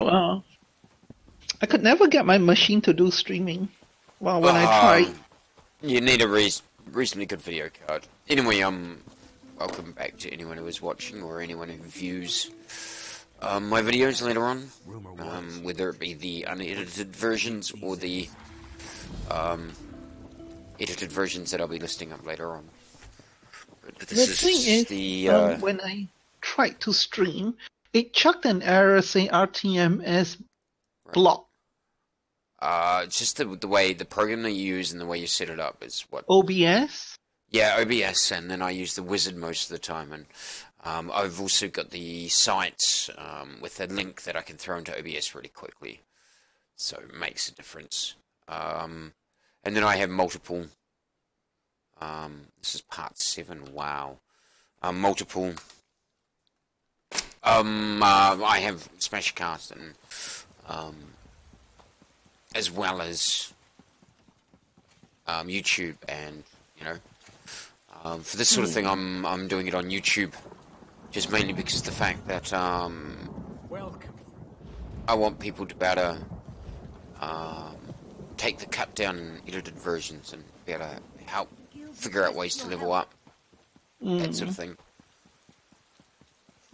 Well, I could never get my machine to do streaming. Well, when I tried. Um, you need a reasonably good video card. Anyway, welcome back to anyone who is watching or anyone who views my videos later on. Whether it be the unedited versions or the edited versions that I'll be listing up later on. But The thing is, when I tried to stream, it chucked an error saying RTMS blocked. It's just the way the program that you use and the way you set it up is what. OBS? Yeah, OBS, and then I use the wizard most of the time, and I've also got the site with a link that I can throw into OBS really quickly, so it makes a difference. And then I have multiple. This is part 7. Wow, multiple. I have Smashcast and as well as YouTube, and you know, for this sort of thing, I'm doing it on YouTube, just mainly because of the fact that I want people to be able to take the cut down and edited versions and be able to help figure out ways to level up, that sort of thing.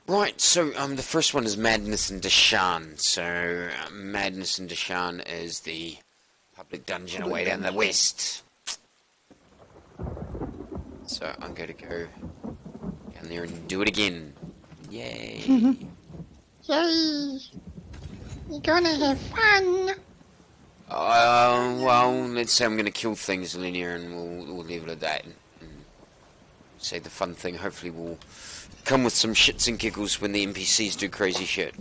Right, so the first one is Madness in Deshan. So Madness in Deshan is the public dungeon away down the west. So I'm going to go down there and do it again. Yay! Yay! You're gonna have fun. Well, let's say I'm going to kill things linear, and we'll leave it at that. And say the fun thing hopefully will come with some shits and giggles when the NPCs do crazy shit.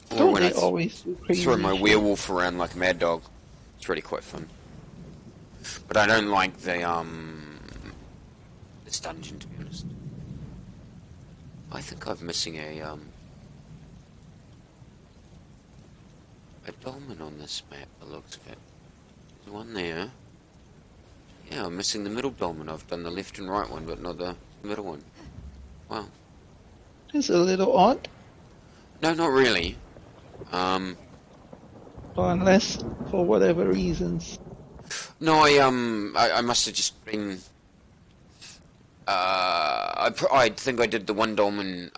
Or when I always do crazy throw my shit? werewolf around like a mad dog. It's really quite fun. But I don't like the this dungeon, to be honest. I think I'm missing a dolmen on this map, the looks of it. There's one there. Yeah, I'm missing the middle dolmen. I've done the left and right one, but not the middle one. Wow. It's a little odd. No, not really. Or unless for whatever reasons. No, I must have just been. I think I did the one dolmen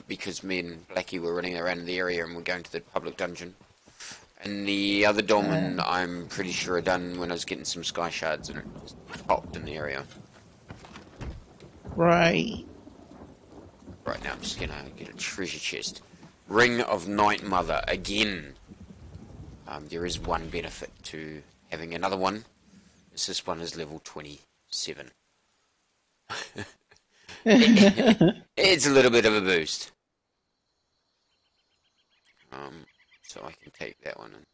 because me and Blackie were running around the area and we're going to the public dungeon. And the other dolmen, I'm pretty sure I done when I was getting some sky shards and it just popped in the area. Right. Right now, I'm just gonna get a treasure chest. Ring of Night Mother again. There is one benefit to having another one. This one is level 27. It's a little bit of a boost. So I can take that one and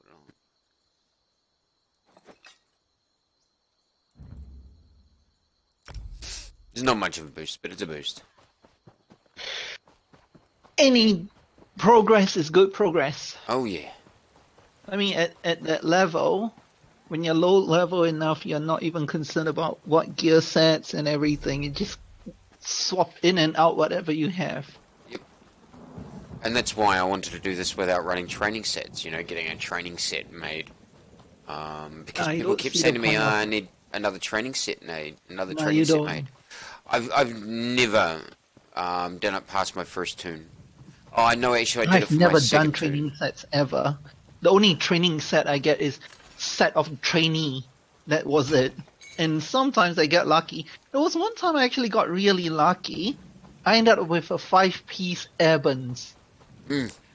put it on. It's not much of a boost, but it's a boost. Any progress is good progress. Oh yeah. I mean, at that level, when you're low level enough, you're not even concerned about what gear sets and everything. You just swap in and out whatever you have. Yep. And that's why I wanted to do this without running training sets, you know, getting a training set made. Because people keep saying to me, I need another training set made, another training set made. I've never done it past my first Toon. Oh, I know, actually I did it for my second Toon. I've never done training sets ever. The only training set I get is set of trainee. That was it. And sometimes I get lucky. There was one time I actually got really lucky. I ended up with a 5-piece airburns.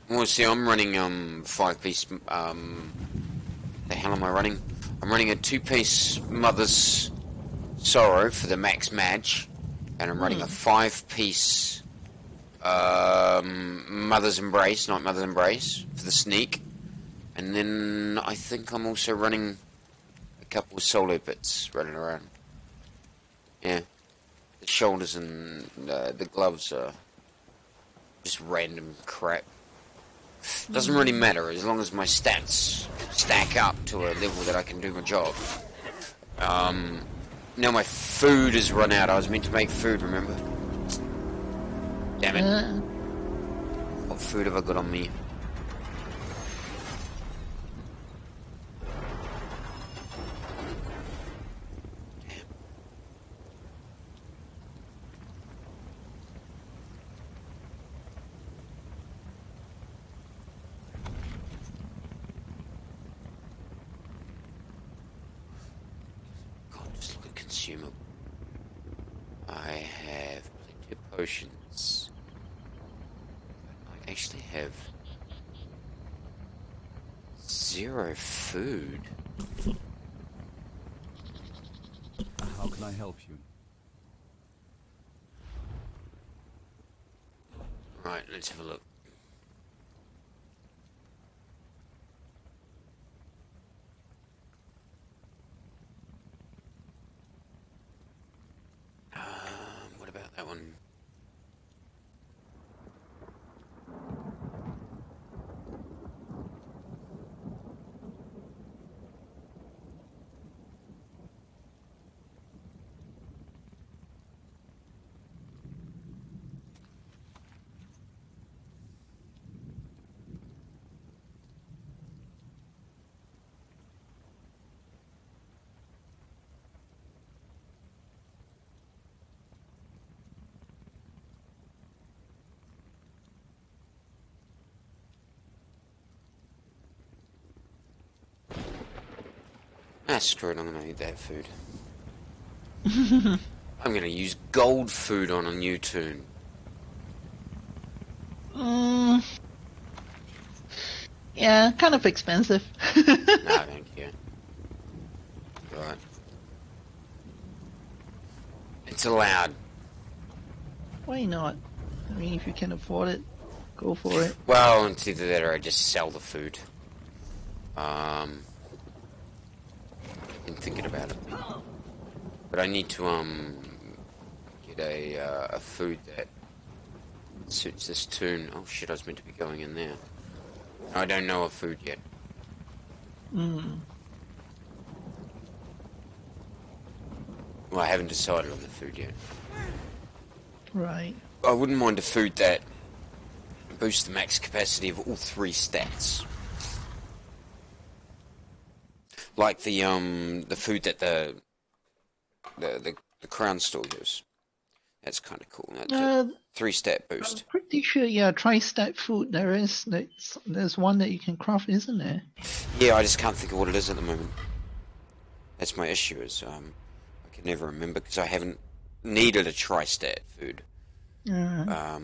Well, see, I'm running 5-piece. The hell am I running? I'm running a 2-piece Mother's Sorrow for the max match, and I'm running a 5-piece Mother's Embrace, Night Mother's Embrace for the sneak, and then I think I'm also running a couple of solo bits running around. Yeah, the shoulders and the gloves are just random crap. Doesn't really matter as long as my stats stack up to a level that I can do my job. Now my food has run out. I was meant to make food, remember? Damn it. What food have I got on me? God, just look at consumable. I have plenty of potions. I actually have 0 food. How can I help you? Right, let's have a look. What about that one? Ah, screw it, I'm gonna eat that food. I'm gonna use gold food on a new Toon. Yeah, kind of expensive. No, thank you. Right. It's allowed. Why not? I mean, if you can afford it, go for it. Well, it's either that or I just sell the food. Been thinking about it. But I need to, get a food that suits this Toon. Oh shit, I was meant to be going in there. I don't know a food yet. Well, I haven't decided on the food yet. Right. I wouldn't mind a food that boosts the max capacity of all 3 stats. Like the food that the crown store gives. That's kind of cool. That's a 3-stat I'm boost. pretty sure, yeah, tri-stat food, there's one that you can craft, isn't there? Yeah, I just can't think of what it is at the moment. That's my issue, is I can never remember because I haven't needed a tri-stat food. Yeah.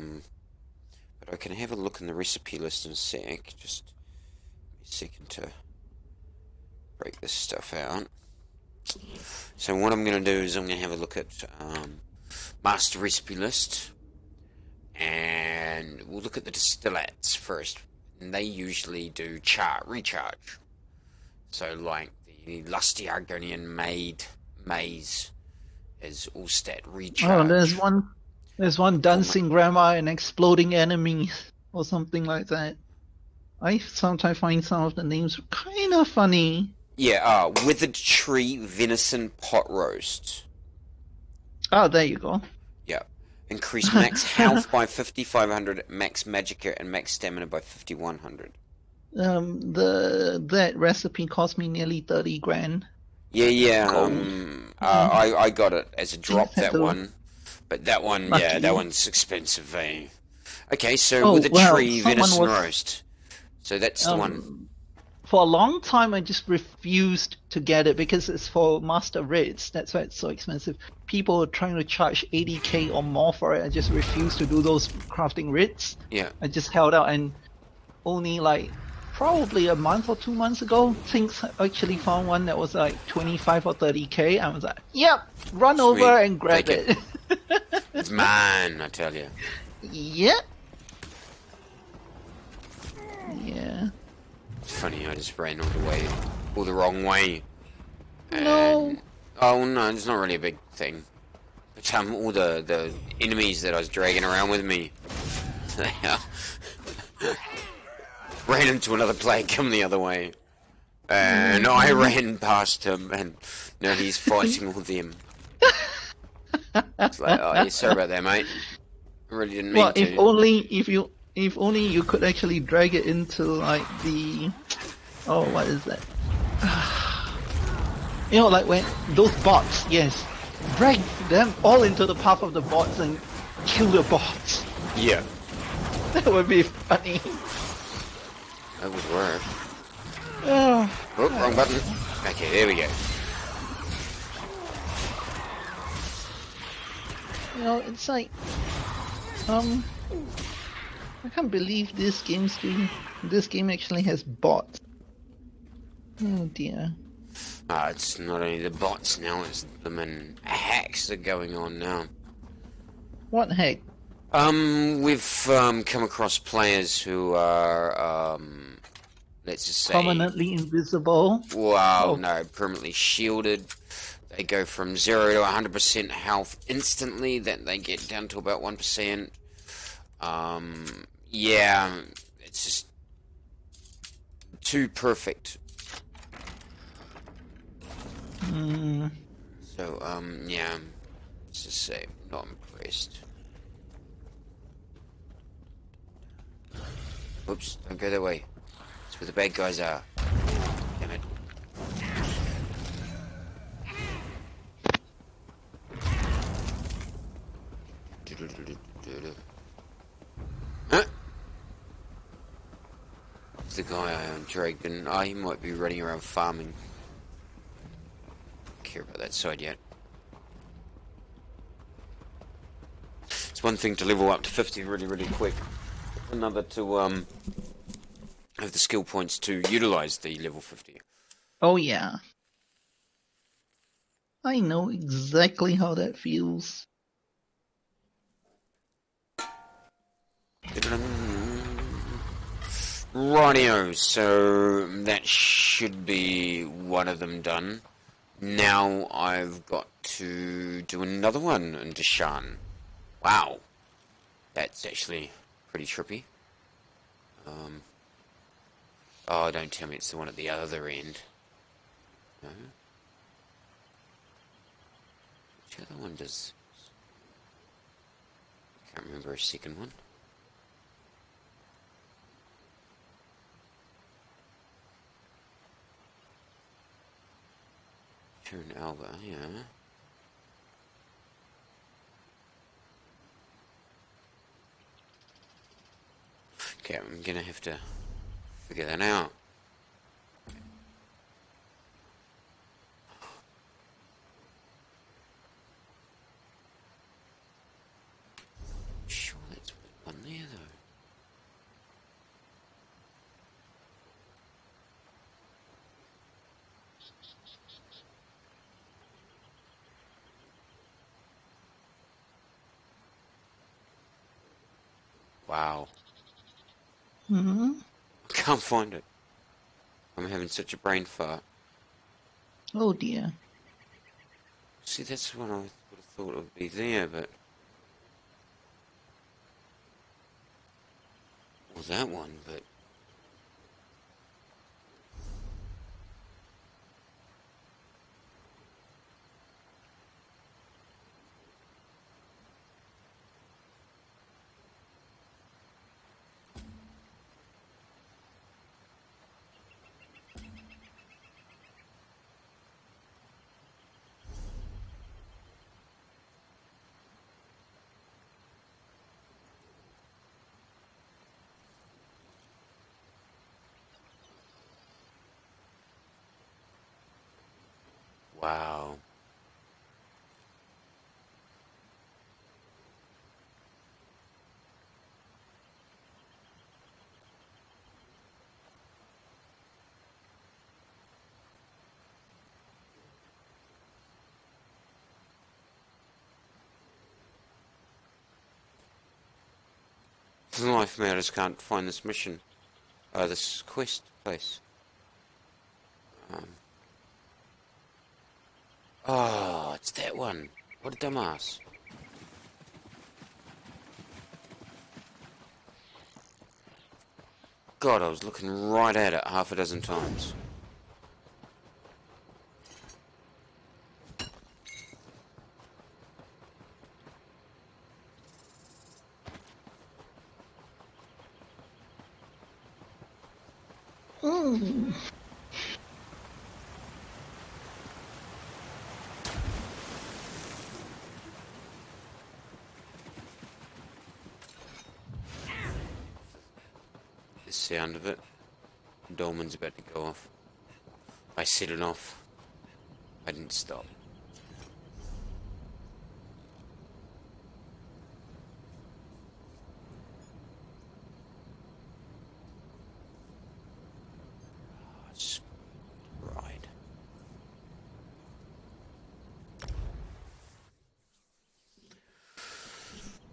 But I can have a look in the recipe list in a sec. Just give me a second to break this stuff out. So what I'm going to do is I'm going to have a look at master recipe list, and we'll look at the distillates first. And they usually do recharge. So like the lusty Argonian maize is all stat recharge. Oh, there's one dancing grandma and exploding enemies, or something like that. I sometimes find some of the names kind of funny. Yeah, withered tree venison pot roast. Oh, there you go. Yeah. Increase max health by 5,500, max magicka, and max stamina by 5,100. That recipe cost me nearly 30 grand. Yeah. Gold. I got it as a drop, Had that to- one. But that one, Lucky. yeah, that one's expensive, eh? Okay, so Oh, with a well, tree someone venison was- roast. So that's the one. For a long time, I just refused to get it because it's for Master Rates. That's why it's so expensive. People are trying to charge 80k or more for it. I just refused to do those crafting rates. Yeah. I just held out, and only like probably a month or 2 months ago, Things actually found one that was like 25 or 30k. I was like, yep, run Sweet. over and grab Take it. It's mine, I tell you. Yep. Yeah. It's funny, I just ran all the wrong way. No. Oh no, it's not really a big thing. But all the enemies that I was dragging around with me, ran into another plague come the other way. And I ran past him, and now he's fighting all them. It's like, oh, yeah, sorry about that, mate. I really didn't mean Well, to. if only if you If only you could actually drag it into like the, oh, what is that? You know, like when those bots, yes, drag them all into the path of the bots and kill the bots. Yeah, That would be funny. that would work. Oh, Oh, wrong button. Okay, there we go. you know, it's like, I can't believe this game actually has bots. Oh dear. It's not only the bots now, it's the hacks that are going on now. What heck? We've come across players who are, let's just say, Permanently invisible? well, Oh, no, permanently shielded. They go from 0 to 100% health instantly, then they get down to about 1%. Yeah, it's just too perfect. So, yeah, let's just say, not impressed. Oops, don't go that way. That's where the bad guys are. Damn it. Huh? It's the guy I dragged in. Oh, he might be running around farming. Don't care about that side yet. It's one thing to level up to 50 really, really quick. Another to have the skill points to utilize the level 50. oh yeah. I know exactly how that feels. Rightio, so that should be one of them done. Now I've got to do another one in Deshan. Wow, that's actually pretty trippy. Oh, don't tell me it's the one at the other end. No? Which other one does... Can't remember a second one. Turn Alba, yeah. Okay, I'm gonna have to figure that out. Sure, that's one there though. Wow. Hmm. I can't find it. I'm having such a brain fart. Oh dear. See, that's what I would have thought would be there, but... Well, that one, but... Wow. For the life of me, I just can't find this mission. This quest place. Oh, it's that one. What a dumbass. God, I was looking right at it half a dozen times. Mm. The sound of it. Dolman's about to go off. I set it off. I didn't stop. Right.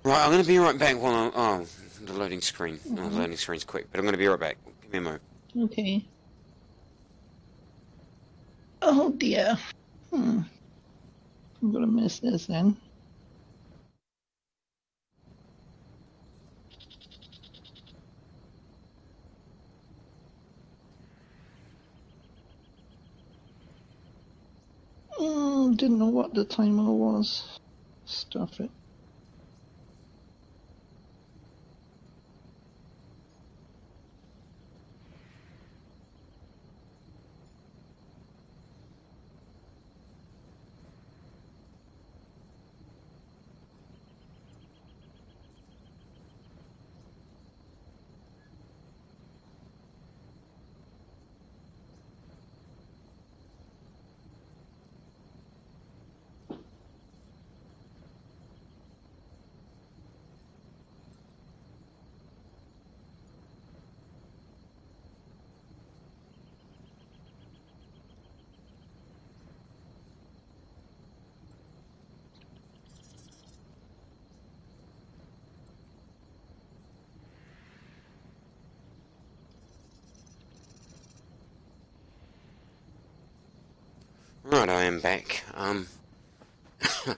Right, I'm going to be right back while oh, the loading screen. No, the loading screen's quick, but I'm going to be right back. Give me a moment. Okay. Oh dear. I'm gonna miss this then. Didn't know what the timer was. Stuff it. Right, I am back. Yeah.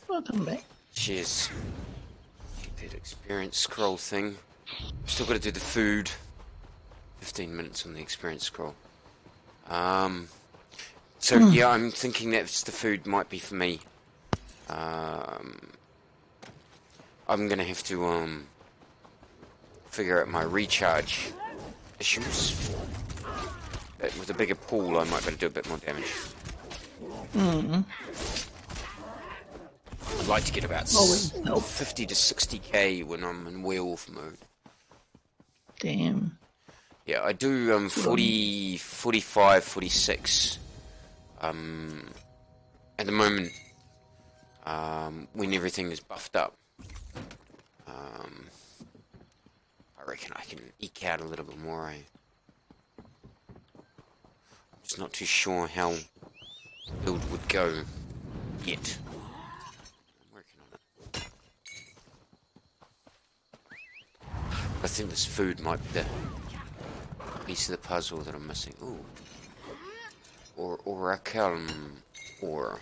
Welcome back. Cheers. That experience scroll thing. Still got to do the food. 15 minutes on the experience scroll. So yeah, I'm thinking that the food might be for me. I'm gonna have to figure out my recharge issues. But with a bigger pool, I might be able to do a bit more damage. I'd like to get about 50 to 60k when I'm in werewolf mode. Damn. Yeah, I do 40, 45, 46 at the moment when everything is buffed up. I reckon I can eke out a little bit more. I'm just not too sure how the build would go yet. I'm working on it. I think this food might be the piece of the puzzle that I'm missing. Ooh. Or a calm. Or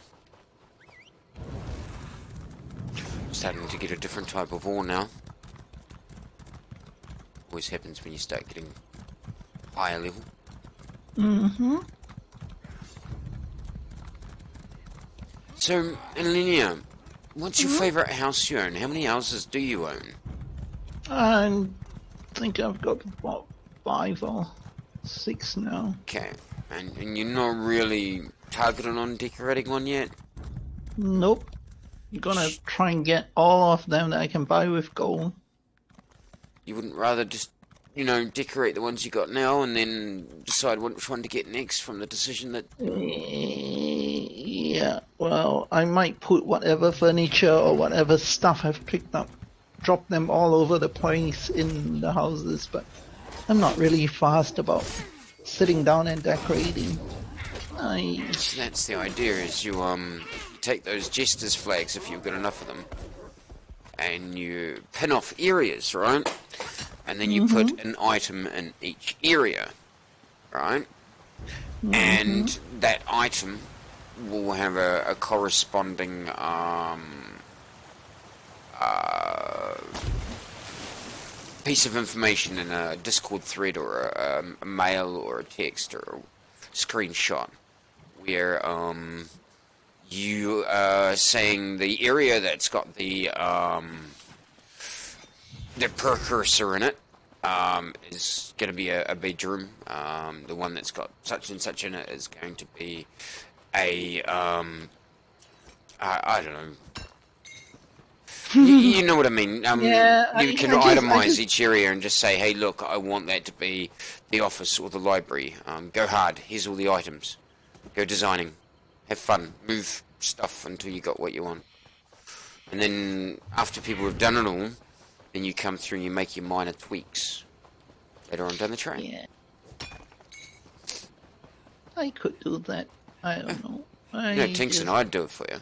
starting to get a different type of ore now. Always happens when you start getting higher level. So, Linnea, what's your favourite house you own? How many houses do you own? I think I've got about 5 or 6 now. Okay, and you're not really targeted on decorating one yet? Nope. I'm gonna try and get all of them that I can buy with gold. You wouldn't rather just, you know, decorate the ones you got now and then decide which one to get next from the decision that... Yeah, well, I might put whatever furniture or whatever stuff I've picked up, drop them all over the place in the houses, but I'm not really fast about sitting down and decorating. That's the idea, is you take those Jester's flags if you've got enough of them, and you pin off areas, right? And then you put an item in each area, right? And that item will have a corresponding piece of information in a Discord thread or a mail or a text or a screenshot where you are saying the area that's got the precursor in it is going to be a bedroom. The one that's got such and such in it is going to be a I don't know. You know what I mean. Yeah, You can itemize each area and just say, hey, look, I want that to be the office or the library. Go hard. Here's all the items. Go designing. Have fun. Move stuff until you got what you want. And then after people have done it all, then you come through and you make your minor tweaks later on down the track. Yeah. I could do that. I don't know. Tinks and I'd do it for you.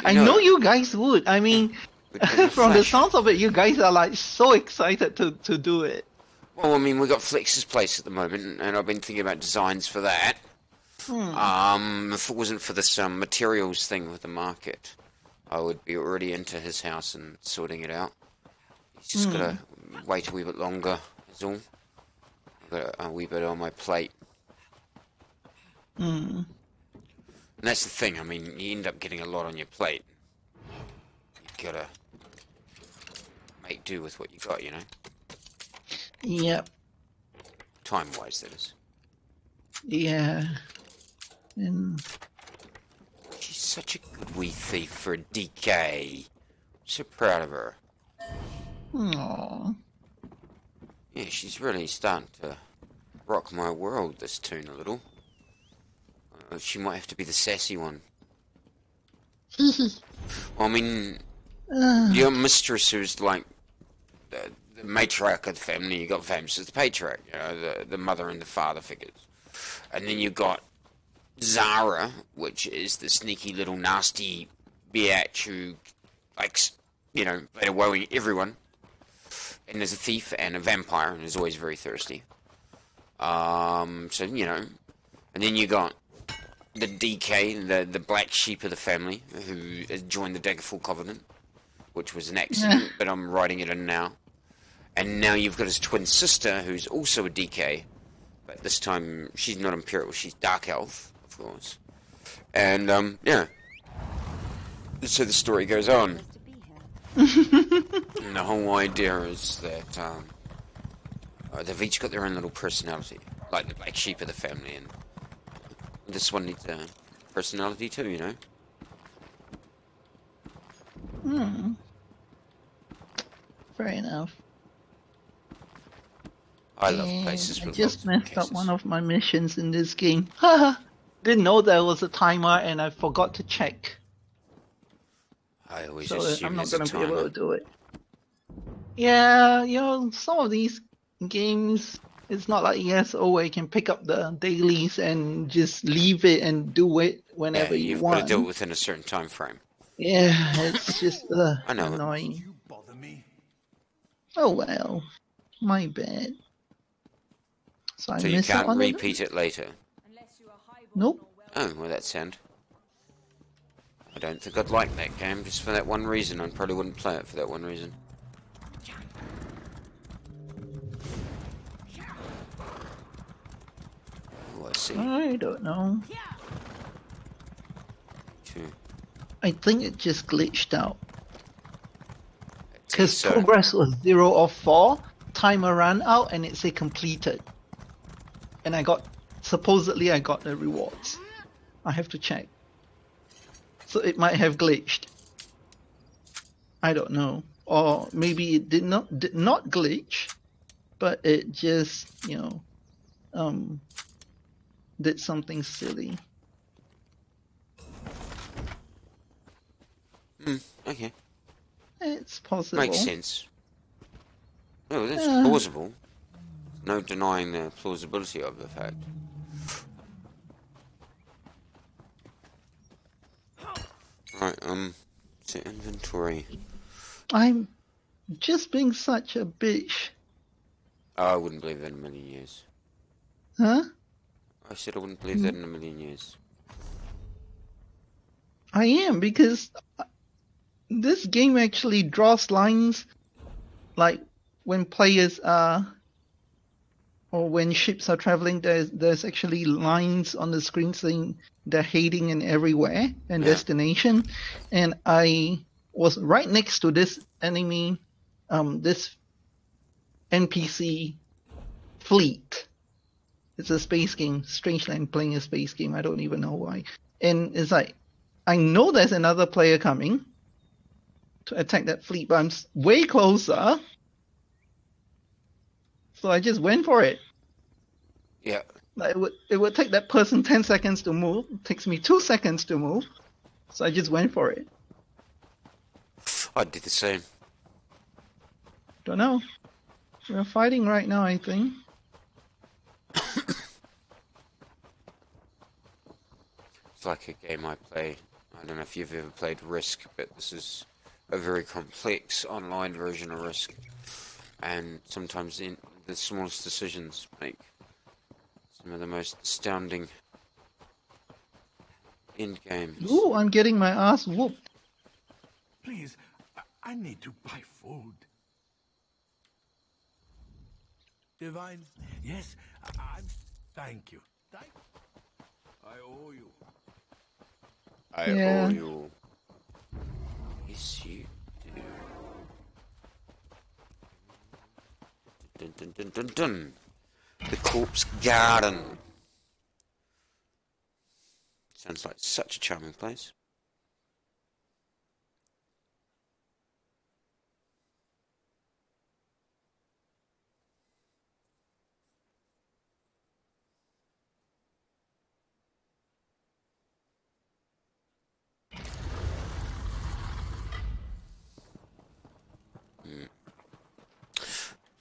I know you guys would. I mean, from the sounds of it, you guys are like so excited to do it. Well, I mean, we've got Flex's place at the moment, and I've been thinking about designs for that. If it wasn't for this materials thing with the market, I would be already into his house and sorting it out. He's just got to wait a wee bit longer, is all. I've got a wee bit on my plate. And that's the thing, I mean, you end up getting a lot on your plate. You gotta make do with what you got, you know? Yep. Time-wise, that is. Yeah. And she's such a good wee thief for a DK. So proud of her. Aww. Yeah, she's really starting to rock my world, this Toon, a little. She might have to be the sassy one. Well, I mean, your mistress who's like the matriarch of the family, you got Vamps as the patriarch, you know, the mother and the father figures. And then you got Zara, which is the sneaky little nasty biatch who likes, you know, wowing everyone. And there's a thief and a vampire and is always very thirsty. So, you know, and then you got the DK, the black sheep of the family, who has joined the Daggerfall Covenant, which was an accident, but I'm writing it in now. And now you've got his twin sister, who's also a DK, but this time she's not Imperial, she's Dark Elf, of course. And, yeah. So the story goes on. And the whole idea is that, they've each got their own little personality, like the black sheep of the family, and this one needs a personality too, you know? Fair enough. I love places with I just messed up cases. one of my missions in this game. Haha! Didn't know there was a timer and I forgot to check. I always So assume I'm not there's a going to be able timer. to do it. Yeah, you know, some of these games, it's not like ESO where you can pick up the dailies and just leave it and do it whenever you you've want. got to do it within a certain time frame. Yeah, it's just I know. annoying. You bother me. Oh well, my bad. So I So you missed out can't on it? repeat it later. Nope. Oh, well, that's sound. I don't think I'd like that game just for that one reason. I probably wouldn't play it for that one reason. Oh, I see. I don't know. Two. I think it just glitched out. That's Because so. progress was 0 of 4, timer ran out, and it said completed. And supposedly I got the rewards. I have to check. So it might have glitched. I don't know. Or maybe it did not glitch, but it just, you know, did something silly. Okay. It's possible. Makes sense. Oh, that's plausible. No denying the plausibility of the fact. Right, to inventory. I'm just being such a bitch. Oh, I wouldn't believe that in a million years. Huh? I said I wouldn't believe that in a million years. I am, because this game actually draws lines, like when players are, or when ships are traveling, there's actually lines on the screen saying they're heading in everywhere and destination, and I was right next to this enemy this NPC Fleet. It's a space game. Strangely, I'm playing a space game. I don't even know why. And it's like, I know there's another player coming to attack that fleet, but I'm way closer. So I just went for it. Yeah. Like, it would take that person 10 seconds to move. It takes me 2 seconds to move. So I just went for it. I did the same. Don't know. We're fighting right now, I think. It's like a game I play. I don't know if you've ever played Risk, but this is a very complex online version of Risk. And sometimes the smallest decisions make some of the most astounding end games. Ooh, I'm getting my ass whooped. Please, I need to buy food. Divine, yes, thank you. I owe you. I Yeah. owe you. Yes, you do. Dun, dun, dun, dun, dun. The Corpse Garden. Sounds like such a charming place.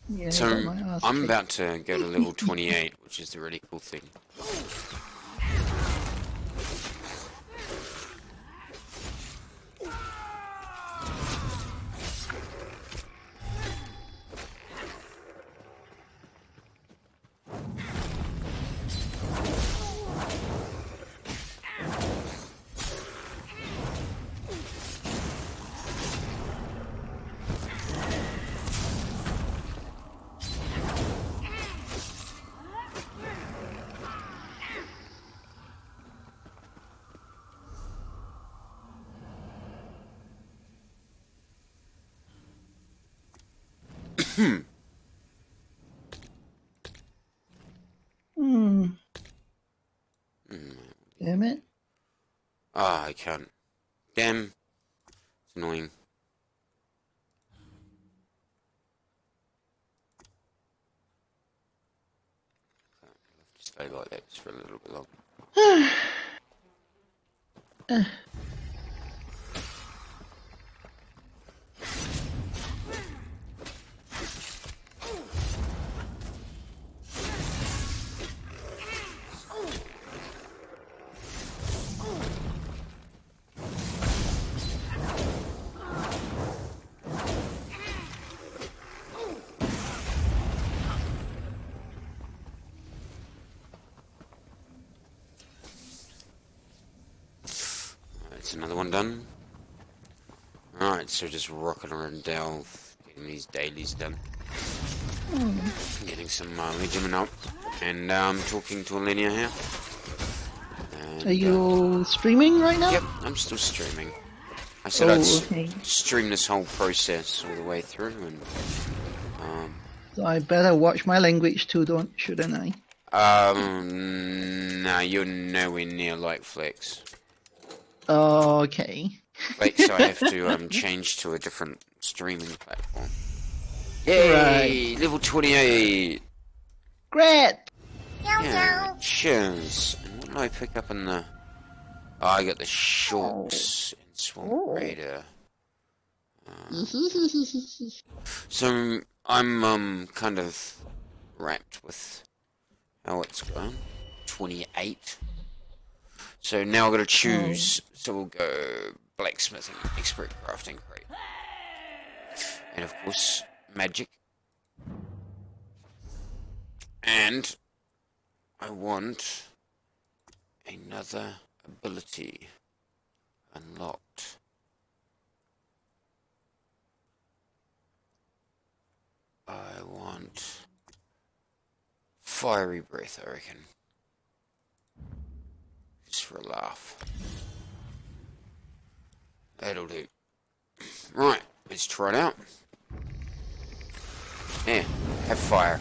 Yeah, I So got my ass I'm kicked. about to go to level 28, which is the really cool thing. Damn it. Ah, I can't. Damn. It's annoying. I'll have to stay like that just for a little bit longer. That's another one done. Alright, so just rocking around Delve, getting these dailies done. Getting some legiment up. And talking to Alenia here. And, Are you streaming right now? Yep, I'm still streaming. I said Oh, I'd okay. stream this whole process all the way through, and So I better watch my language too, shouldn't I? nah, you're nowhere near like Flex. Okay. Flex, I have to change to a different streaming platform. Yay! Right. Level 28. Great! Yeah, cheers. And what did I pick up in the? Oh, I got the shorts in Swamp Raider. So I'm kind of wrapped with how it's gone. 28. So now I've got to choose. So we'll go blacksmithing, expert crafting crate, and of course magic. And I want another ability unlocked. I want fiery breath, I reckon. Just for a laugh. That'll do. Right, let's try it out. Here, have fire.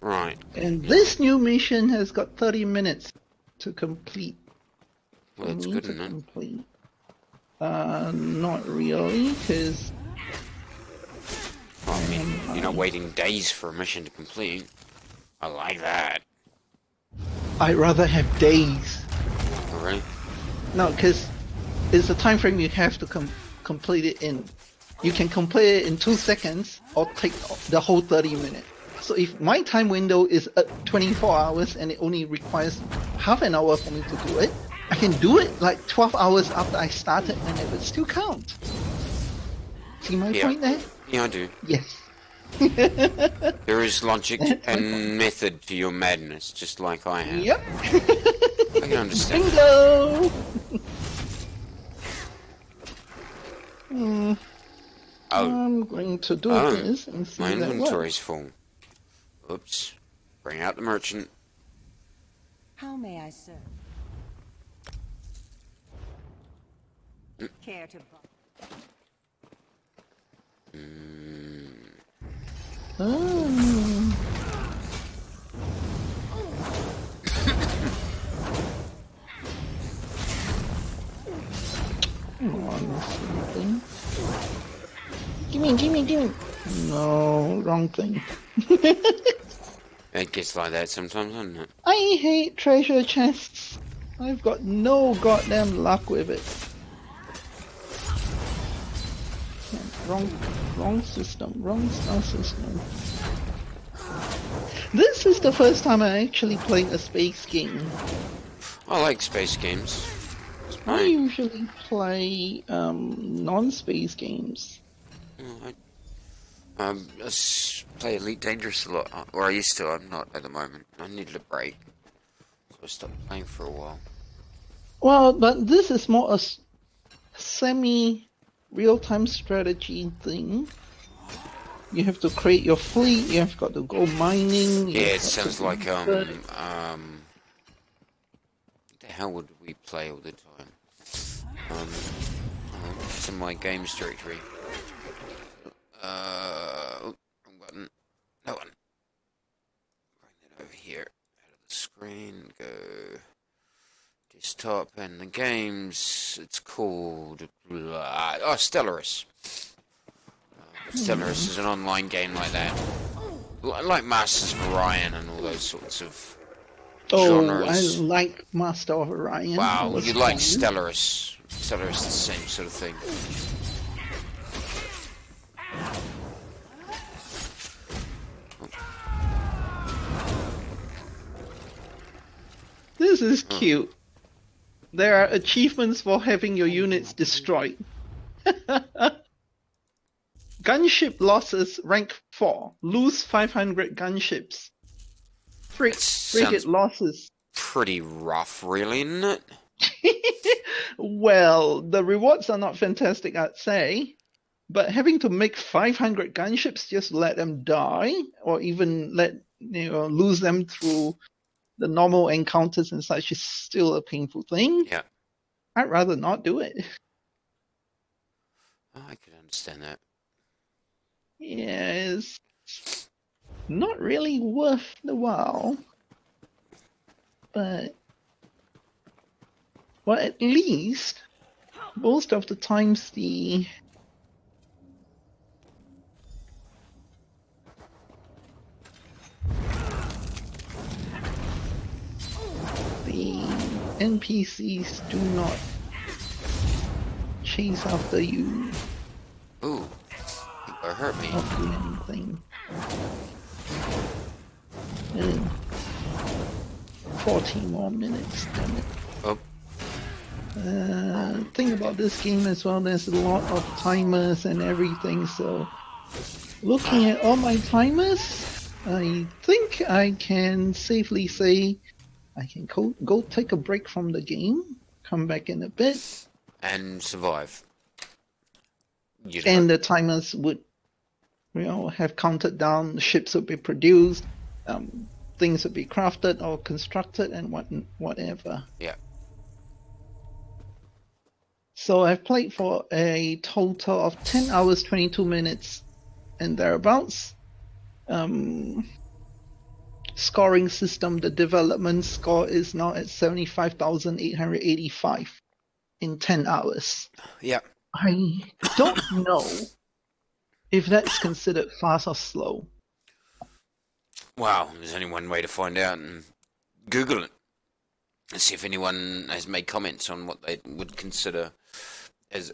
Right. And this new mission has got 30 minutes to complete. Well, For that's me good, to isn't it? complete. Not really, because I mean, you're not waiting days for a mission to complete. I like that. I'd rather have days. Oh, really? No, because it's the time frame you have to complete it in. You can complete it in 2 seconds or take the whole 30 minutes. So if my time window is 24 hours and it only requires half an hour for me to do it, I can do it like 12 hours after I started and it would still count. See my point there? Yeah, I do. Yes. There is logic That's my point. and method to your madness, just like I have. Yep. I can understand that. Bingo! Oh, I'm going to do this and see my if that inventory's works. full. Oops. Bring out the merchant. How may I serve? Care to buy? Oh. Come on, something. Gimme. No, wrong thing. It gets like that sometimes, doesn't it? I hate treasure chests. I've got no goddamn luck with it. Wrong system. Wrong star system. This is the first time I actually played a space game. I like space games. It's I fine. usually play non-space games. Play Elite Dangerous a lot, or I used to. I'm not at the moment. I needed a break, so I stopped playing for a while. Well, but this is more a semi-real-time strategy thing. You have to create your fleet. You have got to go mining. Yeah, it sounds like what the hell would we play all the time? It's in my games directory. Wrong button. That one. Bring that over here. Out of the screen. Go. Desktop and the games. It's called. Stellaris. Stellaris is an online game like that. Like Masters of Orion and all those sorts of genres. I like Master of Orion. Wow, you like fun. Stellaris. Stellaris is the same sort of thing. This is cute. There are achievements for having your units destroyed. Gunship losses rank 4. Lose 500 gunships. Frigate losses. Pretty rough, really, isn't it? Well, the rewards are not fantastic, I'd say. But having to make 500 gunships just to let them die, or even lose them through the normal encounters and such, is still a painful thing. Yeah. I'd rather not do it. Oh, I could understand that. Yeah, it's not really worth the while. But, well, at least, most of the times the NPCs do not chase after you Ooh, or hurt me. or do anything. And 14 more minutes, damn it. Oh, Thing about this game as well, there's a lot of timers and everything, so Looking at all my timers, I think I can safely say I can go take a break from the game, come back in a bit, And survive. You'd hope. and the timers would, have counted down. Ships would be produced, things would be crafted or constructed, and whatever. Yeah. So I've played for a total of 10 hours, 22 minutes, and thereabouts. Scoring system, the development score is now at 75,885 in 10 hours. Yeah. I don't know if that's considered fast or slow. Wow, there's only one way to find out, and Google it. And see if anyone has made comments on what they would consider as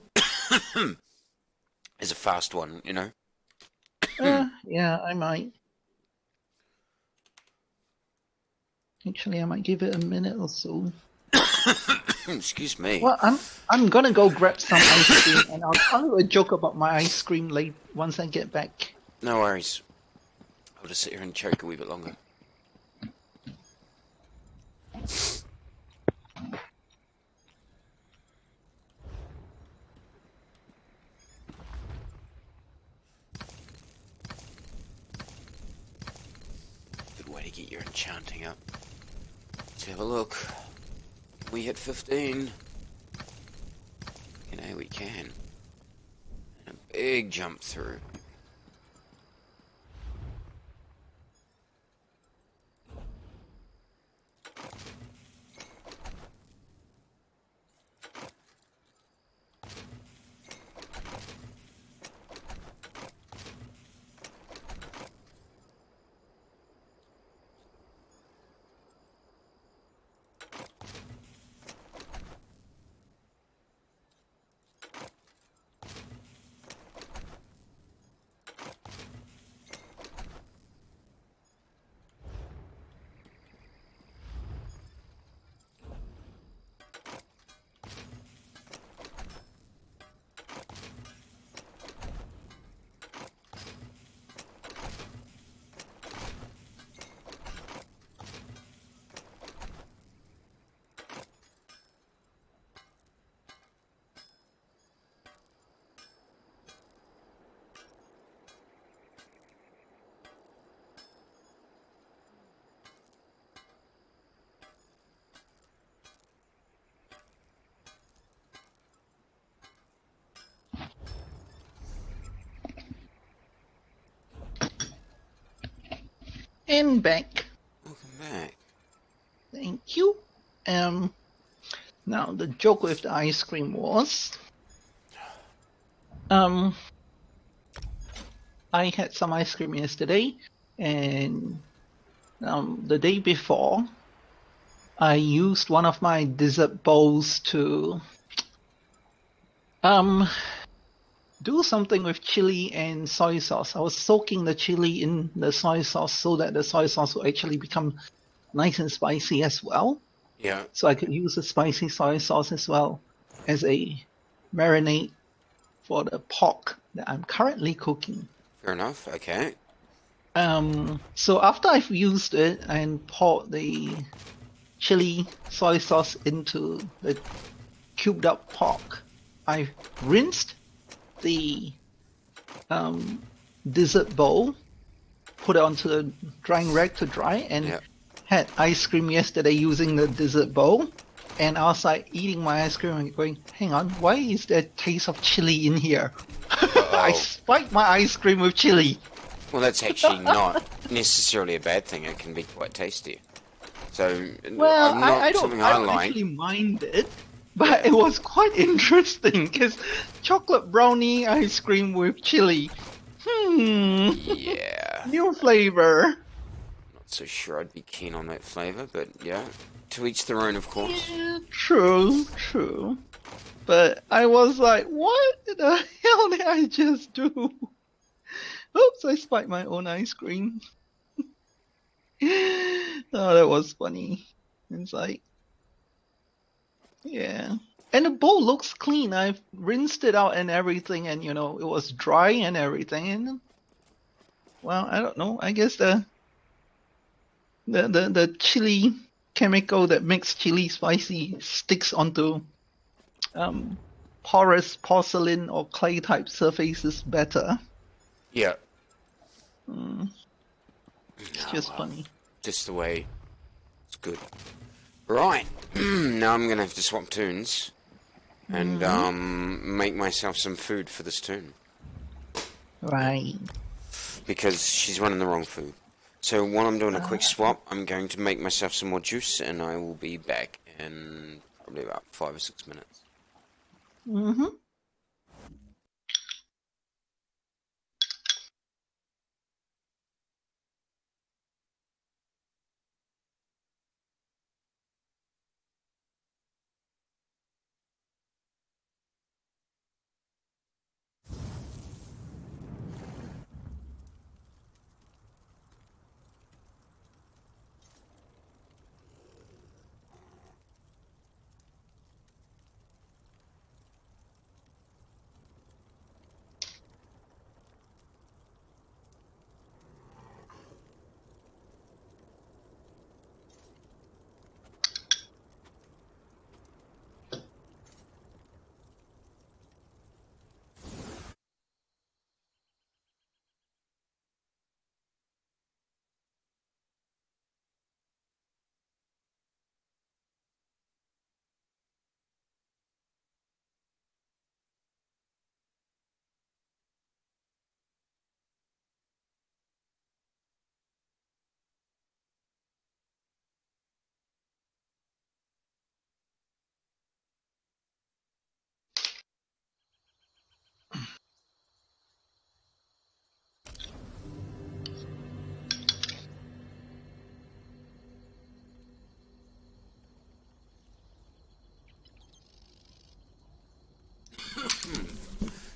as a fast one, you know? Yeah, I might. Actually, I might give it a minute or so. Excuse me. Well, I'm gonna go grab some ice cream, and I'll tell you a joke about my ice cream late once I get back. No worries. I'll just sit here and choke a wee bit longer. Good way to get your enchanting up. Let's have a look. We hit 15. You know, we can. And a big jump through. And back. Welcome back. Thank you. Now the joke with the ice cream was, I had some ice cream yesterday, and the day before, I used one of my dessert bowls to do something with chili and soy sauce. I was soaking the chili in the soy sauce so that the soy sauce will actually become nice and spicy as well. Yeah. So I could use the spicy soy sauce as well as a marinade for the pork that I'm currently cooking. Fair enough. Okay. So after I've used it and poured the chili soy sauce into the cubed up pork, I rinsed the dessert bowl, put it onto the drying rack to dry, and Yeah. had ice cream yesterday using the dessert bowl. And I was like eating my ice cream and going, hang on, why is there taste of chili in here? I spiked my ice cream with chili. Well, that's actually not necessarily a bad thing. It can be quite tasty. So, Well, not I don't, something I don't like. actually mind it, but it was quite interesting because chocolate brownie ice cream with chili. Yeah. New flavor. Not so sure I'd be keen on that flavour, but yeah. To each their own, of course. Yeah, true. But I was like, what the hell did I just do? Oops, I spiked my own ice cream. Oh, that was funny. It's like, yeah. And the bowl looks clean. I've rinsed it out and everything, and it was dry and everything. And well, I don't know. I guess the chili chemical that makes chili spicy sticks onto um porous porcelain or clay type surfaces better. Yeah. Mm, it's Oh, just well. funny. Just the way it's good. Right. Now I'm gonna have to swap tunes and make myself some food for this tune Right. because she's running the wrong food. So while I'm doing a quick swap, I'm going to make myself some more juice, and I will be back in probably about 5 or 6 minutes. Mm-hmm.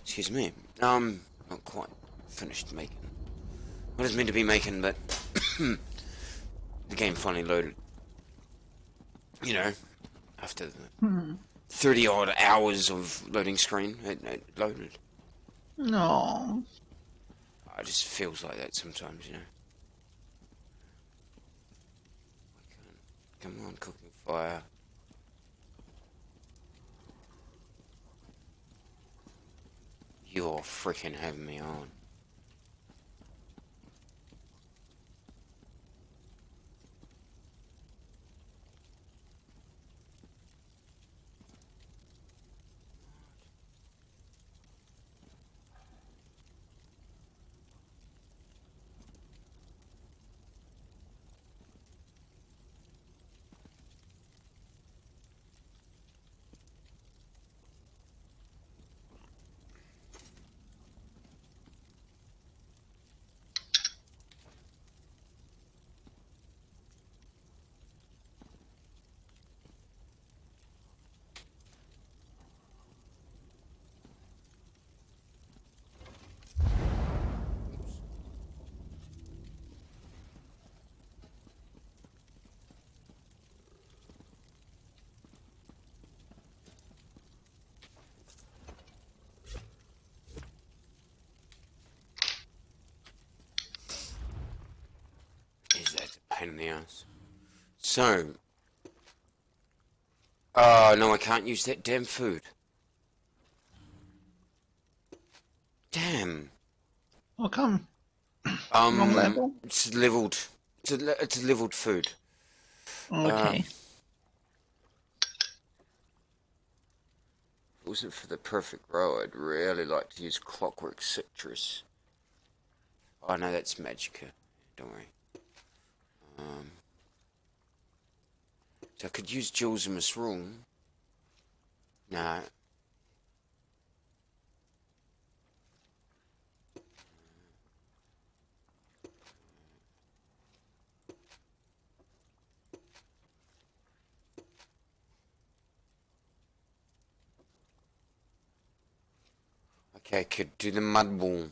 Excuse me. Not quite finished making what I was meant to be making, but the game finally loaded. You know, after the Hmm. 30 odd hours of loading screen, it loaded. No. It just feels like that sometimes, you know. Come on, cooking fire. You're freaking having me on. Is that a pain in the ass? So, oh no, I can't use that damn food. Damn. How come? Wrong level? It's leveled. It's a leveled food. Okay. If it wasn't for the perfect row, I'd really like to use clockwork citrus. Oh no, that's magica. Don't worry. So I could use Jules in this room. No. Okay, I could do the mud wall.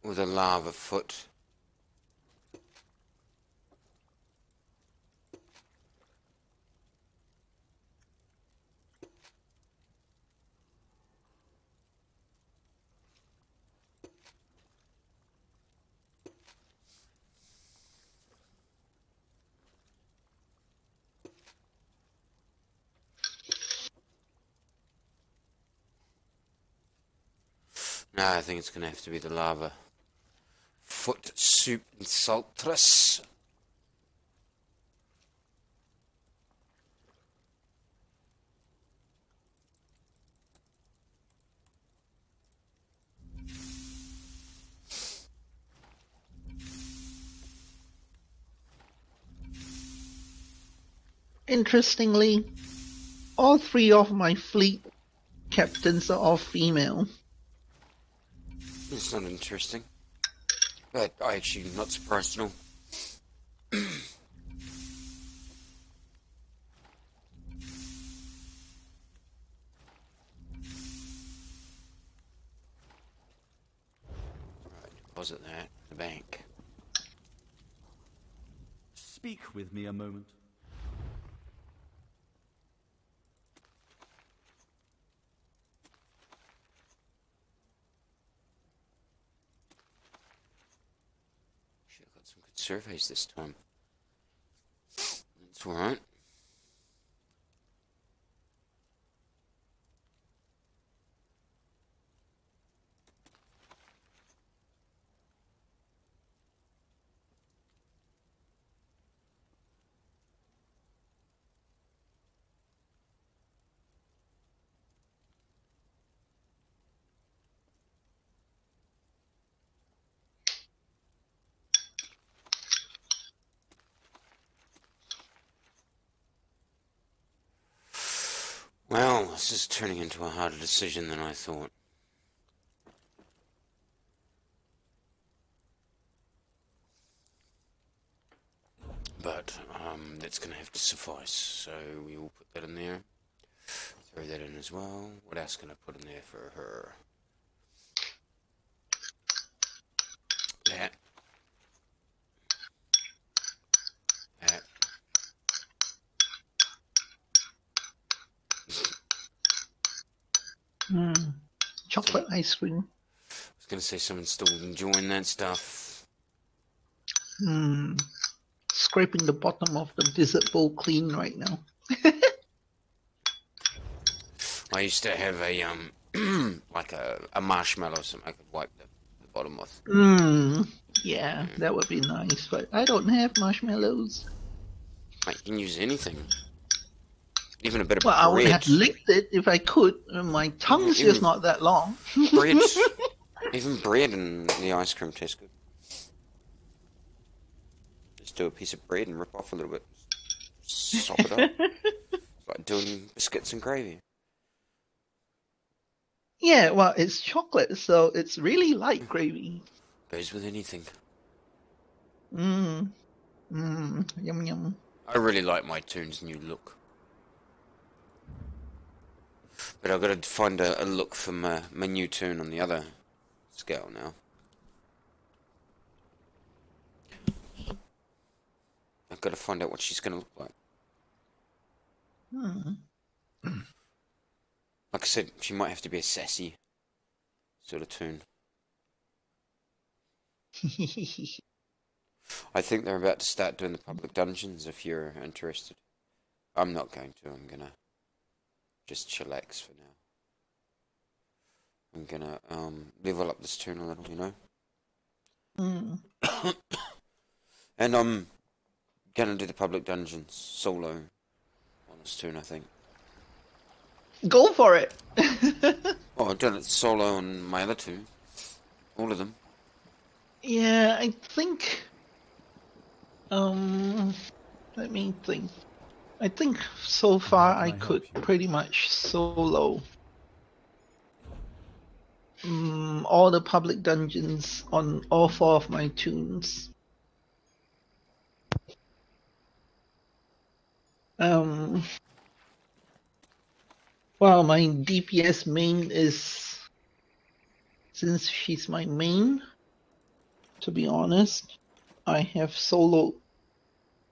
Or the lava foot. Nah, I think it's gonna have to be the lava. Foot soup and saltress. Interestingly, all three of my fleet captains are all female. It's not interesting. But I actually not surprised at all. Right, deposit that in the bank. Speak with me a moment. Should have got some good surveys this time. That's alright. Well, this is turning into a harder decision than I thought. But, that's gonna have to suffice. So, we will put that in there. Throw that in as well. What else can I put in there for her? That. That. Chocolate ice cream. I was gonna say someone's still enjoying that stuff. Scraping the bottom of the dessert bowl clean right now. I used to have a, like a marshmallow, so I could wipe the bottom with. Yeah, that would be nice, but I don't have marshmallows. Mate, you can use anything. Even a bit of Well, I would bread. have licked it if I could. My tongue's just not that long. Bread. Even bread and the ice cream tastes good. Just do a piece of bread and rip off a little bit. Sop it up. It's like doing biscuits and gravy. Yeah, well, it's chocolate, so it's really light gravy. Goes with anything. Yum yum. I really like my Toon's new look. But I've got to find a look for my new Toon on the other scale now. I've got to find out what she's going to look like. Like I said, she might have to be a sassy sort of Toon. I think they're about to start doing the public dungeons if you're interested. I'm not going to. I'm going to just chillax for now. I'm going to level up this Toon a little, you know? And I'm going to do the public dungeons solo on this Toon, I think. Go for it! Oh, I've done it solo on my other two. All of them. Yeah, I think... let me think. I think so far I could pretty much solo all the public dungeons on all four of my Toons. Well, my DPS main is, since she's my main, to be honest, I have solo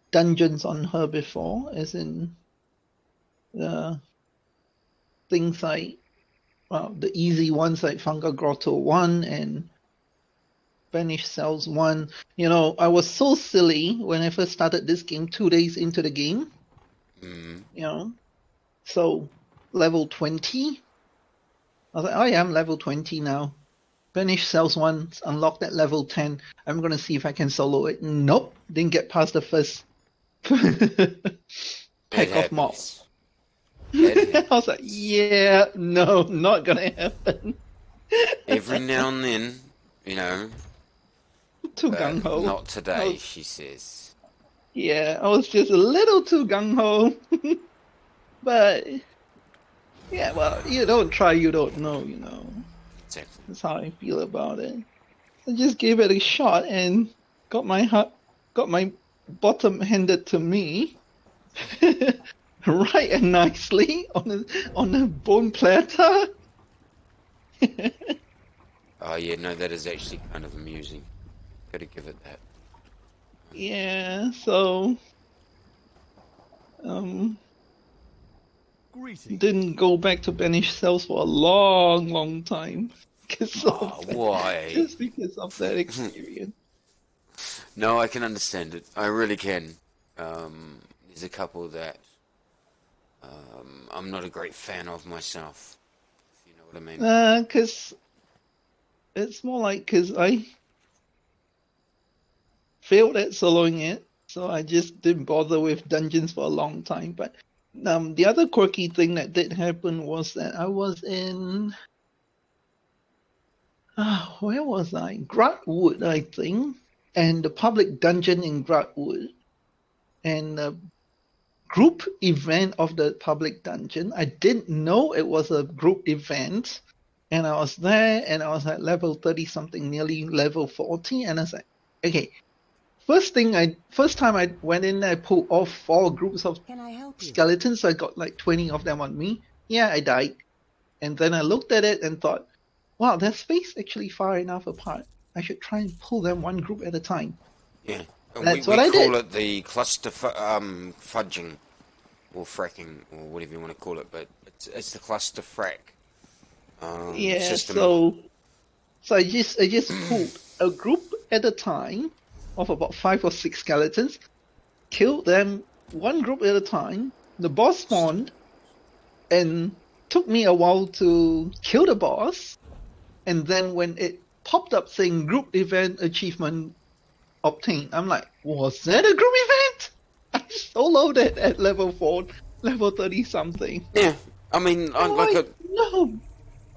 dungeons on her before, as in things like, well, the easy ones like Fungal Grotto 1 and Vanished Cells 1. You know, I was so silly when I first started this game 2 days into the game. You know, so level 20. I was like, oh yeah, I'm level 20 now. Banish cells once, unlocked at level 10. I'm gonna see if I can solo it. Nope, didn't get past the first It pack of mobs. happens. It I was like, happens. yeah, no, not gonna happen. Every now and then, you know, Too gung but ho. not today, she says. Yeah, I was just a little too gung ho. But yeah, well, you don't try, you don't know, you know. Exactly. That's how I feel about it. I just gave it a shot and got got my bottom handed to me, right and nicely on a bone platter. Oh yeah, no, that is actually kind of amusing. Gotta give it that. Yeah, so um Greetings. didn't go back to banish cells for a long, long time because Oh, of that, why? just because of that experience. No, I can understand it. I really can. There's a couple that I'm not a great fan of myself, if you know what I mean. Because it's more like because I failed at soloing it, so I just didn't bother with dungeons for a long time. But the other quirky thing that did happen was that I was in where was I? Grutwood, I think, and the public dungeon in Grutwood, and the group event of the public dungeon. I didn't know it was a group event, and I was there, and I was at level 30 something, nearly level 40, and I was like, okay. First time I went in, I pulled off 4 groups of Can I help you? skeletons. So I got like 20 of them on me. Yeah, I died. And then I looked at it and thought, wow, they're spaced actually far enough apart. I should try and pull them one group at a time. Yeah, and we, That's we what I call did. it the cluster fudging, or fracking, or whatever you want to call it, but it's the cluster frack Yeah, system. so I just pulled a group at a time of about 5 or 6 skeletons, killed them one group at a time. The boss spawned and took me a while to kill the boss. And then when it popped up saying group event achievement obtained, I'm like, was that a group event? I soloed it at level 4, level 30 something. Yeah, I mean, I'm like, no.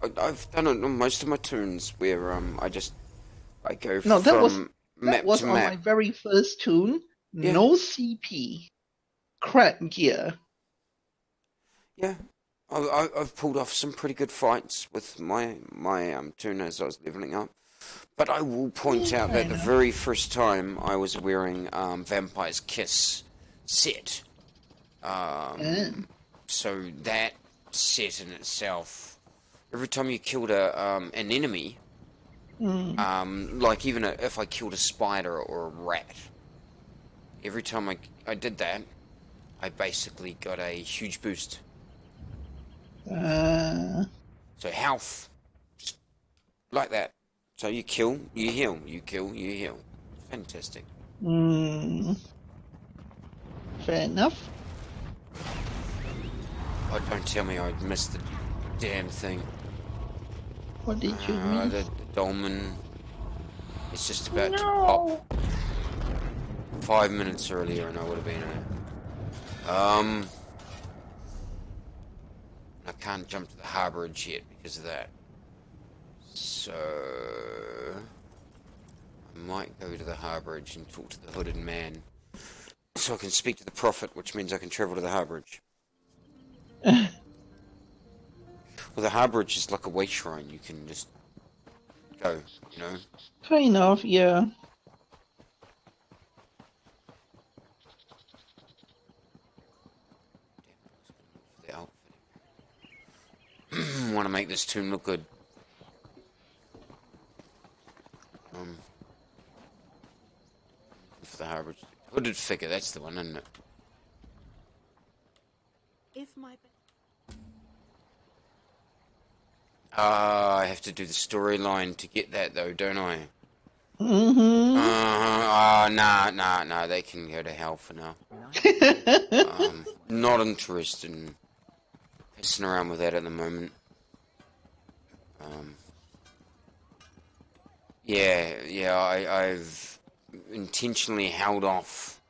I've done it on most of my tunes where I go No, from that map was to on my map. very first tune. Yeah, No CP. Crap gear. yeah. I've pulled off some pretty good fights with my tune as I was leveling up. But I will point Yeah, out fair that the enough. very first time I was wearing Vampire's Kiss set. Yeah. So that set in itself, every time you killed an enemy, Mm. like even if I killed a spider or a rat, every time I did that, I basically got a huge boost. Uh, So health, just like that. So you kill, you heal, you kill, you heal. Fantastic. mm, fair enough. Oh, don't tell me I missed the damn thing. What did you miss? The dolmen is just about to pop. No. 5 minutes earlier and I would have been in it. I can't jump to the harborage yet because of that. So I might go to the harborage and talk to the hooded man. So I can speak to the prophet, which means I can travel to the harborage. Well, the harborage is like a way shrine. You can just go, you know. Kind of, yeah. Damn, I was gonna look for the outfitting. Want to make this tune look good. Um, for the harborage. Hooded figure, that's the one, isn't it? If my I have to do the storyline to get that, though, don't I? Mm-hmm. Nah, they can go to hell for now. Not interested in pissing around with that at the moment. Yeah, I've intentionally held off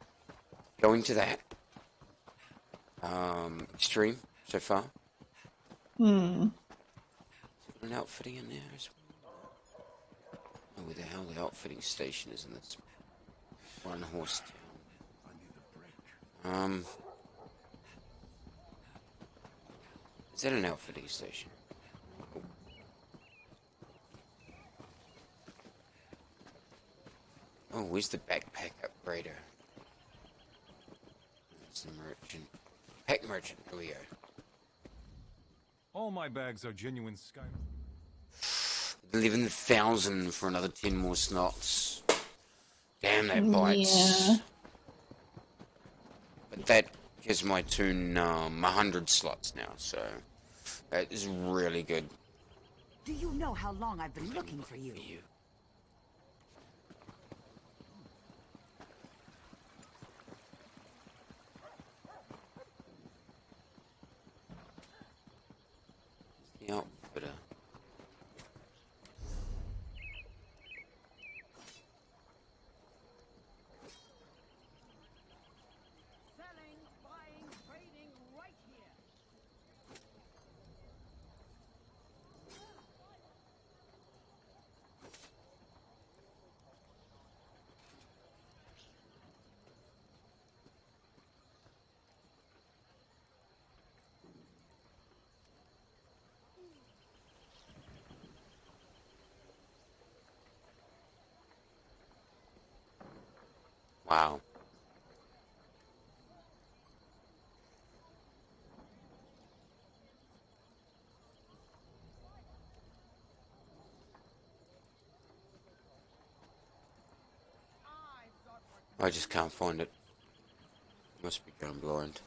going to that extreme so far. Hmm. An outfitting in there as well. Oh, where the hell the outfitting station is in this one horse town. Is that an outfitting station? Oh, where's the backpack upgrader? That's the merchant. Pack merchant, here we go. All my bags are genuine sky. 11,000 for another 10 more slots. Damn, that Yeah. bites. But that gives my Toon 100 slots now, so that is really good. Do you know how long I've been looking for you? The outfitter. Selling, buying, trading right here. Wow. I just can't find it. Must be going blind.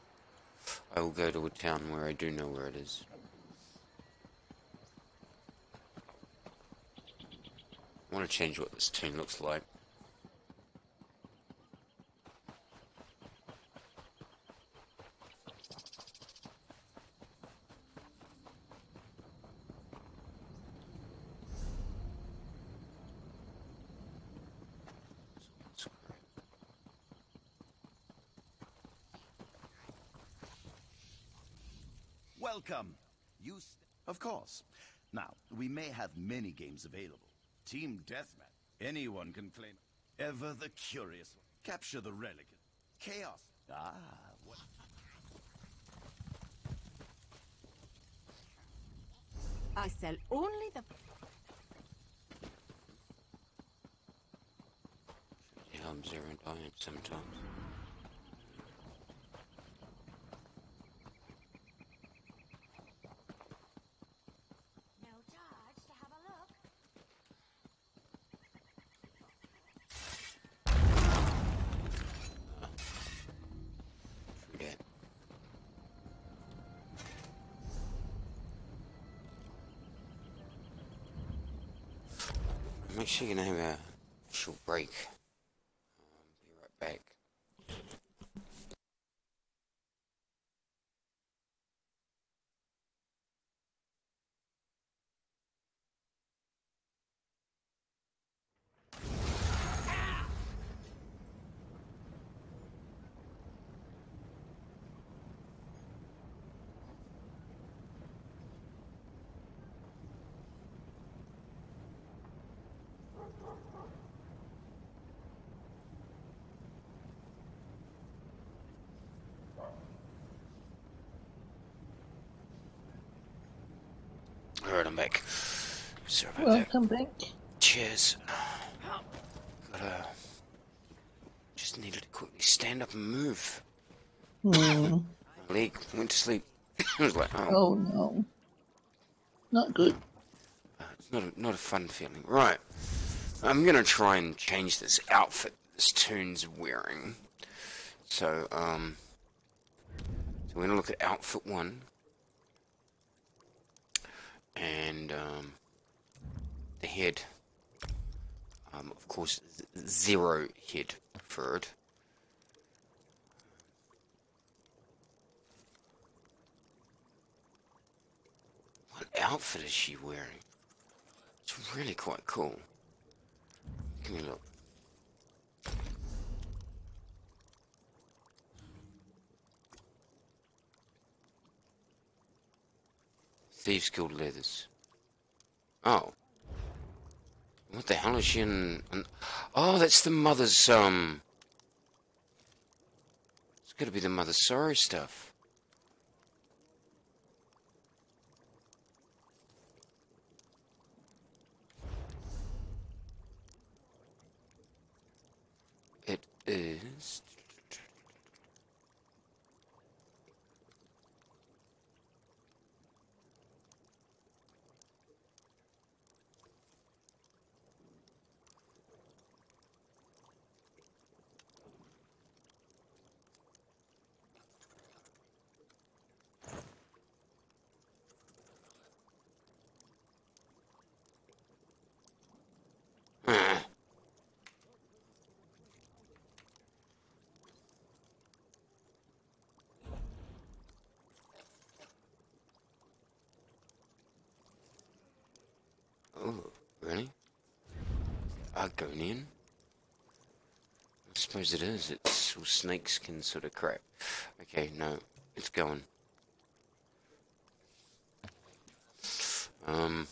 I will go to a town where I do know where it is. I want to change what this Toon looks like. Welcome. Of course. Now, we may have many games available. Team Deathmatch. Anyone can claim. Ever the curious. Capture the relic. Chaos. Ah, what? I sell only the... Yeah, I'm zero and dying sometimes. No charge to have a look. True that. I'm actually gonna have a short break. Be right back. Alright, I'm back. Sorry about that. Welcome back. Cheers. Gotta... Just needed to quickly stand up and move. Hmm. My leg went to sleep. I was like, oh, Oh no. Not good. it's not a fun feeling. Right. I'm gonna try and change this outfit this Toon's wearing. So we're gonna look at outfit 1. And, the head. Of course, 0 head preferred. What outfit is she wearing? It's really quite cool. Give me a look. Thieves Guild leathers. Oh. What the hell is she in? Oh, that's the mother's, It's gotta be the Mother's Sorrow stuff. It is... Ah. Oh, really? Argonian? I suppose it is. It's all snakeskin sort of crap. Okay, no, it's going. Um...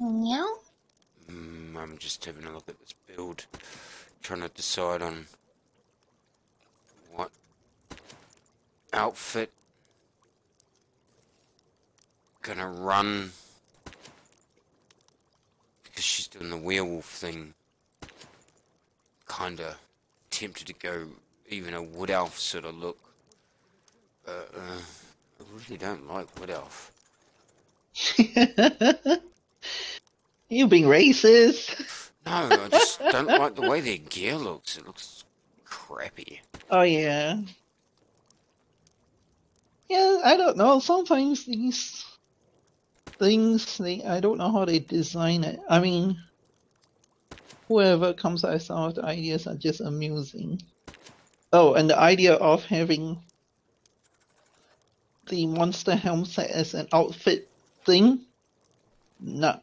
Meow. I'm just having a look at this build. Trying to decide on what outfit gonna run, because she's doing the werewolf thing. Kinda tempted to go even a wood elf sort of look. I really don't like wood elf. You being racist? No, I just don't like the way their gear looks. It looks crappy. Oh yeah. Yeah, I don't know. Sometimes these things, I don't know how they design it. I mean, whoever comes up with some of the ideas are just amusing. Oh, and the idea of having the monster helmet as an outfit thing, no,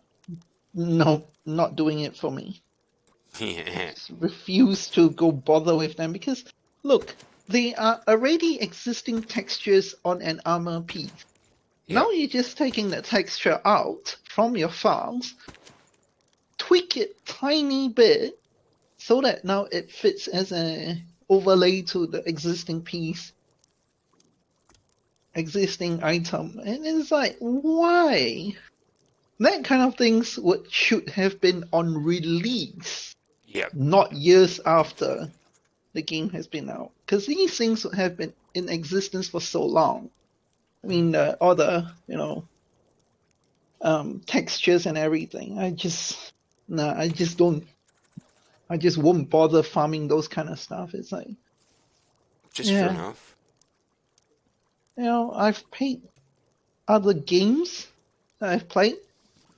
not doing it for me. Yeah. Just refuse to go bother with them because look, they are already existing textures on an armor piece. Yep. Now you're just taking the texture out from your files, tweak it tiny bit so that now it fits as a overlay to the existing piece, existing item. And it's like, why? That kind of things should have been on release, Yep. not years after the game has been out. Because these things have been in existence for so long. I mean, all the, textures and everything. I just don't, I just won't bother farming those kind of stuff. It's like, Just fair yeah, enough. I've paid other games that I've played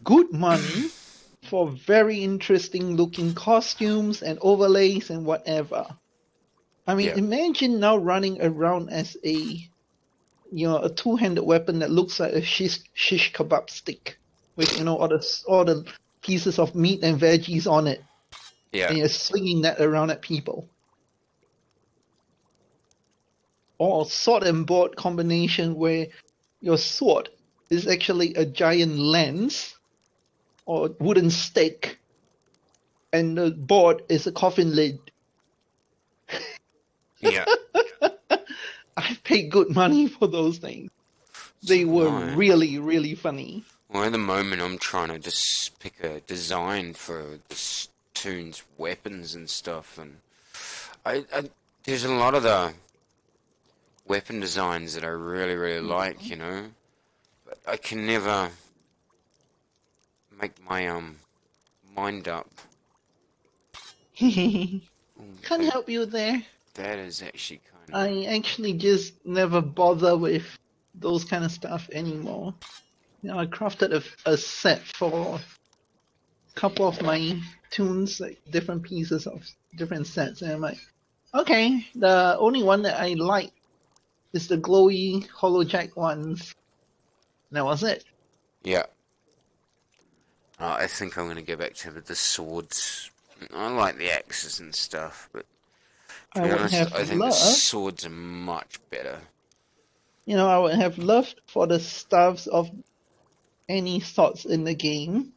good money for very interesting looking costumes and overlays and whatever. I mean, Yep. imagine now running around as a two-handed weapon that looks like a shish kebab stick with all the pieces of meat and veggies on it, Yeah. and you're swinging that around at people. Or sword and board combination where your sword is actually a giant lance or wooden stake, and the board is a coffin lid. Yeah. I've paid good money for those things. So They were no. really, really funny. Well, at the moment, I'm trying to just pick a design for this Toon's weapons and stuff, and I there's a lot of the weapon designs that I really, really like, but I can never make my mind up. Can't Like, help you there. that is actually kind of I actually just never bother with those kind of stuff anymore. I crafted a set for a couple of my tunes, like different pieces of different sets, and I'm like, okay, the only one that I like is the glowy hollow jack ones. And that was it. yeah. I think I'm gonna go back to the swords. I like the axes and stuff, but to I be would honest, have I think the loved, swords are much better. I would have loved for the stuffs of any sorts in the game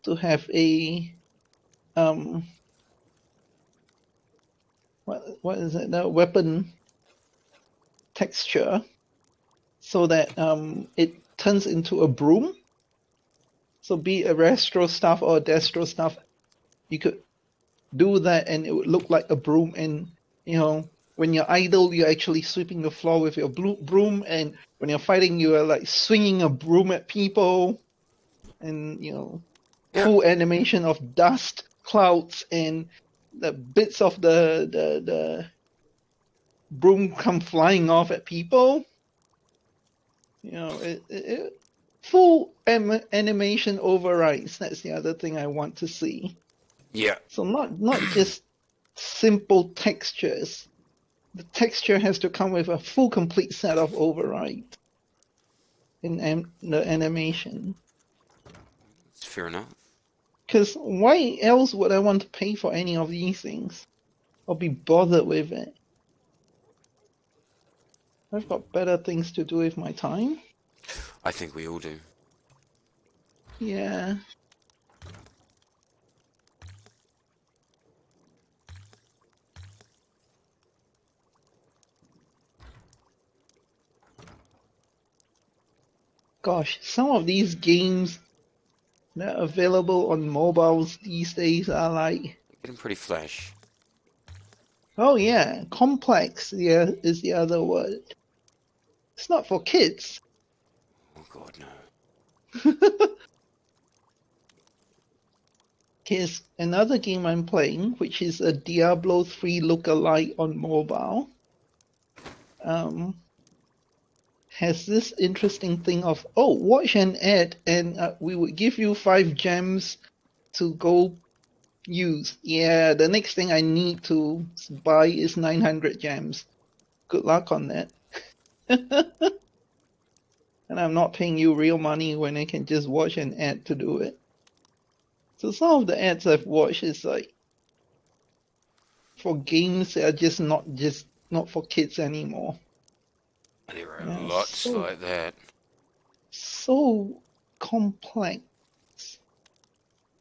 to have a um what is it, the weapon texture, so that it turns into a broom. So be it a retro stuff or a destro stuff, you could do that and it would look like a broom. And when you're idle, you're actually sweeping the floor with your broom, and when you're fighting, you are like swinging a broom at people, and Yeah, full animation of dust clouds and the bits of the broom come flying off at people. Full animation overrides. That's the other thing I want to see. yeah, So not just simple textures. The texture has to come with a full complete set of overrides in the animation. it's fair enough. Because why else would I want to pay for any of these things or be bothered with it? I've got better things to do with my time. I think we all do. Yeah. Gosh, some of these games that are available on mobiles these days are like, Getting pretty flash. oh yeah, complex, yeah, is the other word. It's not for kids. Oh god, no. Here's another game I'm playing, which is a Diablo 3 lookalike on mobile. Um, has this interesting thing of, oh, watch an ad and we would give you 5 gems to go use. Yeah, the next thing I need to buy is 900 gems. Good luck on that. and I'm not paying you real money when I can just watch an ad to do it. So some of the ads I've watched is like for games that are just not for kids anymore. There are Yeah, lots like that. so complex.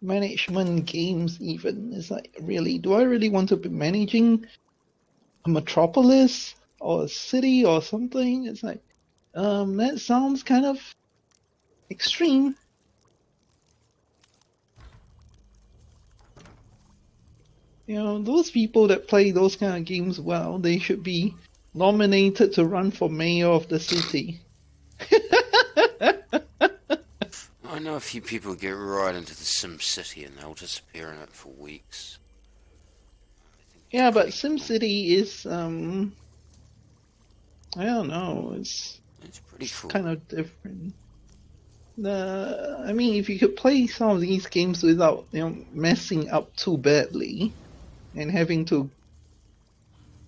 Management games even. It's like, really, do I really want to be managing a metropolis or a city or something? It's like, that sounds kind of extreme. You know, those people that play those kind of games well, they should be nominated to run for mayor of the city. I know a few people get right into the Sim City and they'll disappear in it for weeks. I think it's Yeah, but pretty cool. SimCity is I don't know, It's pretty it's cool. kind of different. I mean, if you could play some of these games without, messing up too badly and having to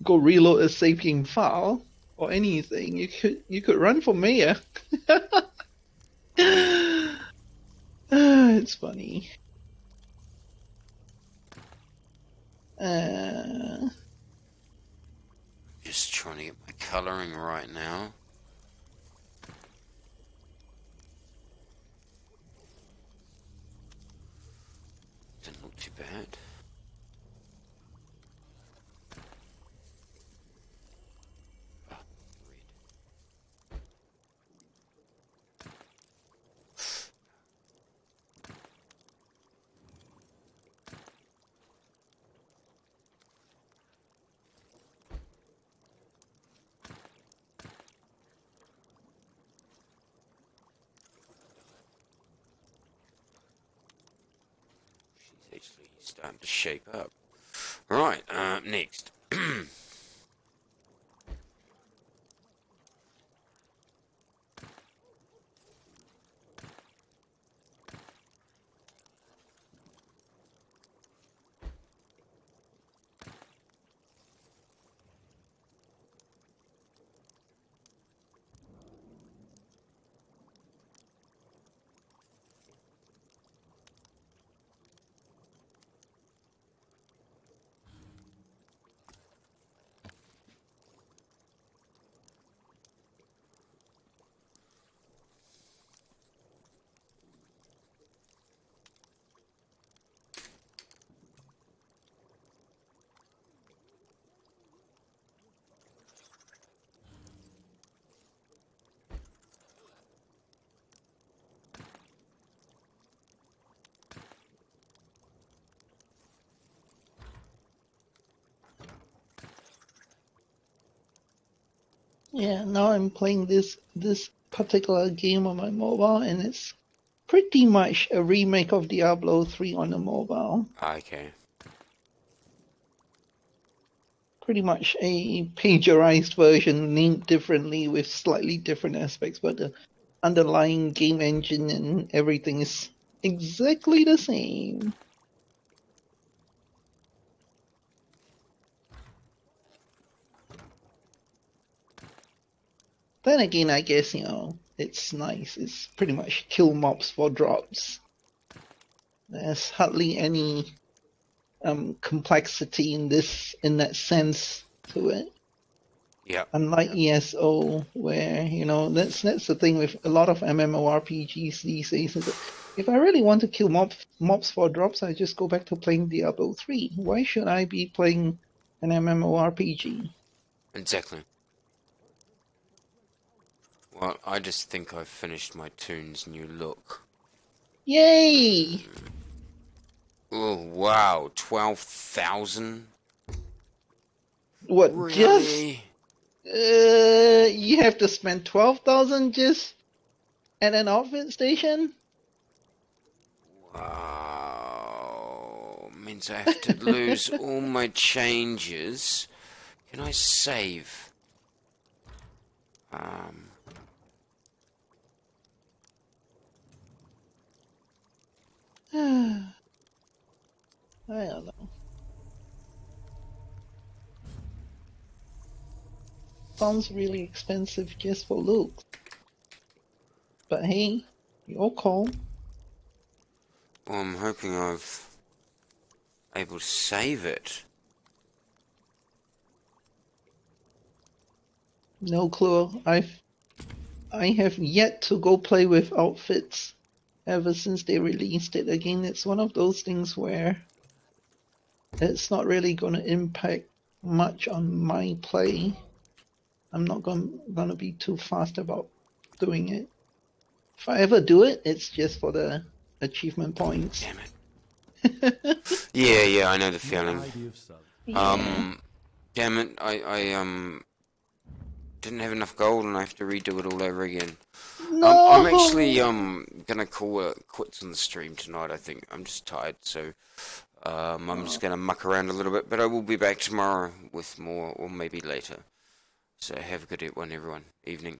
go reload a save game file or anything, you could run for mayor. Oh yeah. It's funny. Uh, Just trying to get my colouring right now. Didn't look too bad. Ah, red. She's actually starting to shape up. Right, next. yeah, now I'm playing this particular game on my mobile, and it's pretty much a remake of Diablo 3 on the mobile. Okay. Pretty much a plagiarized version named differently with slightly different aspects, but the underlying game engine and everything is exactly the same. Then again, I guess, it's nice. It's pretty much kill mobs for drops. There's hardly any complexity in that sense to it. Yep. Unlike ESO, where that's the thing with a lot of MMORPGs these days. Is that if I really want to kill mobs for drops, I just go back to playing Diablo 3. Why should I be playing an MMORPG? Exactly. Well, I just think I've finished my Toon's new look. Yay! Oh, wow. 12,000? What? Just Really? you have to spend 12,000 just at an outfit station? Wow. Means I have to lose all my changes. Can I save? I don't know. Sounds really expensive just for looks. But hey, your call. Well, I'm hoping I've able to save it. No clue. I have yet to go play with outfits ever since they released it. Again, it's one of those things where it's not really going to impact much on my play. I'm not gonna be too fast about doing it. If I ever do it, it's just for the achievement points. Damn it. Yeah, I know the feeling. idea of self. Yeah. Damn it, I didn't have enough gold and I have to redo it all over again. I'm actually No. gonna call it quits on the stream tonight. I think I'm just tired, so I'm just gonna muck around a little bit. But I will be back tomorrow with more, or maybe later. So have a good one, everyone. Evening.